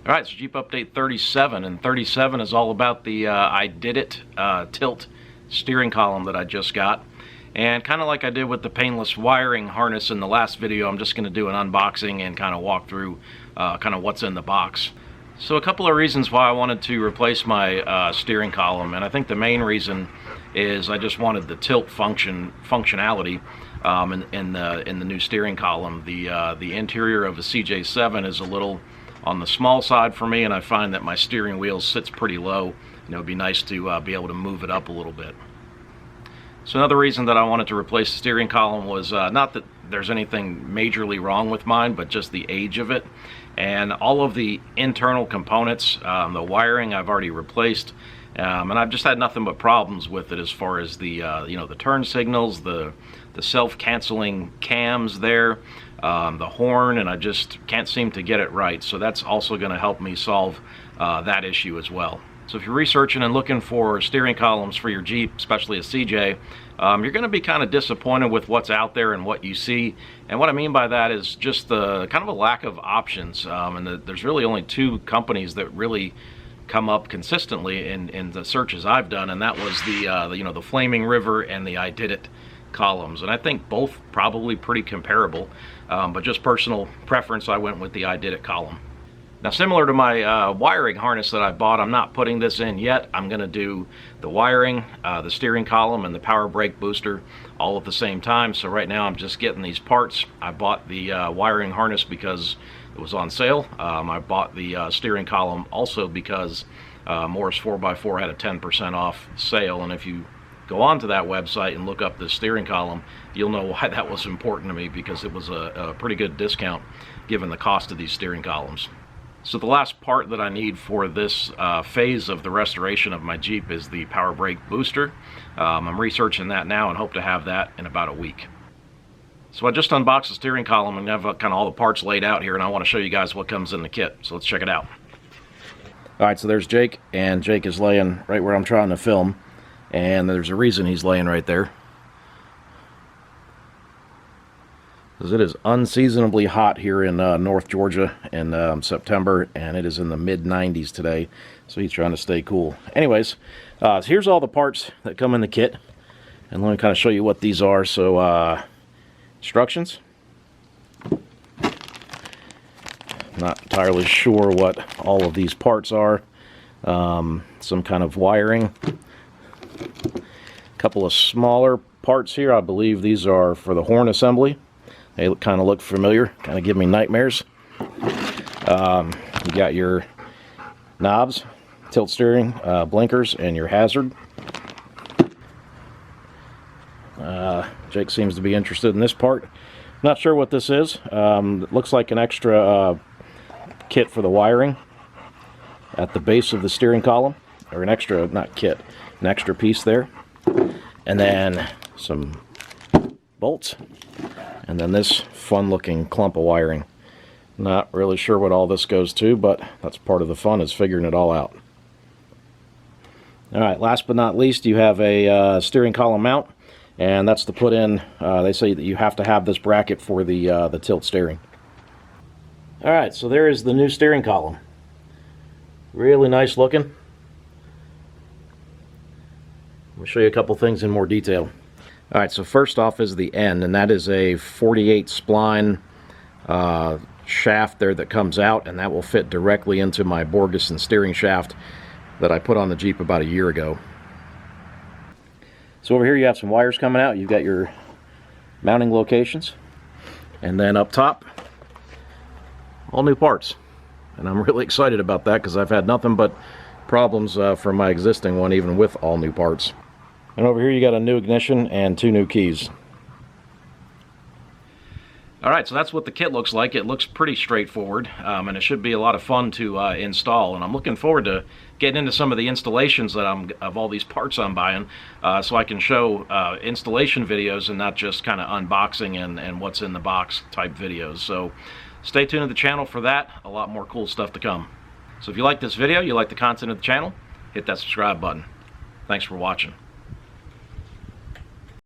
Alright, so Jeep Update 37, and 37 is all about the IDIDIT tilt steering column that I just got. And kind of like I did with the painless wiring harness in the last video, I'm just going to do an unboxing and kind of walk through kind of what's in the box. So a couple of reasons why I wanted to replace my steering column, and I think the main reason is I just wanted the tilt functionality in the new steering columm. The interior of a CJ7 is a little on the small side for me, and I find that my steering wheel sits pretty low. It would be nice to be able to move it up a little bit. So another reason that I wanted to replace the steering column was not that there's anything majorly wrong with mine, but just the age of it. And all of the internal components, the wiring I've already replaced, and I've just had nothing but problems with it as far as the the turn signals, the self-canceling cams there, the horn, and I just can't seem to get it right. So that's also going to help me solve that issue as well. So if you're researching and looking for steering columns for your Jeep, especially a CJ, you're going to be kind of disappointed with what's out there and what you see. And what I mean by that is just the kind of a lack of options. There's really only two companies that really come up consistently in the searches I've done, and that was the Flaming River and the IDIDIT columns. And I think both probably pretty comparable, but just personal preference, I went with the IDIDIT column. Now, similar to my wiring harness that I bought, I'm not putting this in yet. I'm going to do the wiring, the steering column, and the power brake booster all at the same time. So right now I'm just getting these parts. I bought the wiring harness because it was on sale. I bought the steering column also because Morris 4x4 had a 10% off sale, and if you go onto that website and look up the steering column, you'll know why that was important to me, because it was a pretty good discount given the cost of these steering columns. So the last part that I need for this phase of the restoration of my Jeep is the power brake booster. I'm researching that now and hope to have that in about a week. So I just unboxed the steering column and have kind of all the parts laid out here, and I want to show you guys what comes in the kit. So let's check it out. Alright, so there's Jake, and Jake is laying right where I'm trying to film, and there's a reason he's laying right there. Because it is unseasonably hot here in North Georgia in September, and it is in the mid-90s today, so he's trying to stay cool. Anyways, so here's all the parts that come in the kit, and let me kind of show you what these are. So instructions. Not entirely sure what all of these parts are. Some kind of wiring. A couple of smaller parts here. I believe these are for the horn assembly. They kind of look familiar, kind of give me nightmares. You got your knobs, tilt steering, blinkers, and your hazard. Jake seems to be interested in this part. Not sure what this is. It looks like an extra kit for the wiring at the base of the steering column, or an extra, not kit, an extra piece there. And then some bolts. And then this fun-looking clump of wiring. Not really sure what all this goes to, but that's part of the fun, is figuring it all out. Alright, last but not least, you have a steering column mount, and that's to put in, they say that you have to have this bracket for the tilt steering. Alright, so there is the new steering column. Really nice looking. I'll show you a couple things in more detail. Alright, so first off is the end, and that is a 48 spline shaft there that comes out, and that will fit directly into my Borgeson steering shaft that I put on the Jeep about a year ago. So over here you have some wires coming out. You've got your mounting locations, and then up top, all new parts. And I'm really excited about that, because I've had nothing but problems from my existing one, even with all new parts. And over here you got a new ignition and 2 new keys. Alright, so that's what the kit looks like. It looks pretty straightforward, and it should be a lot of fun to install. And I'm looking forward to getting into some of the installations that of all these parts I'm buying, so I can show installation videos and not just kind of unboxing and what's in the box type videos. So stay tuned to the channel for that. A lot more cool stuff to come. So if you like this video, you like the content of the channel, hit that subscribe button. Thanks for watching.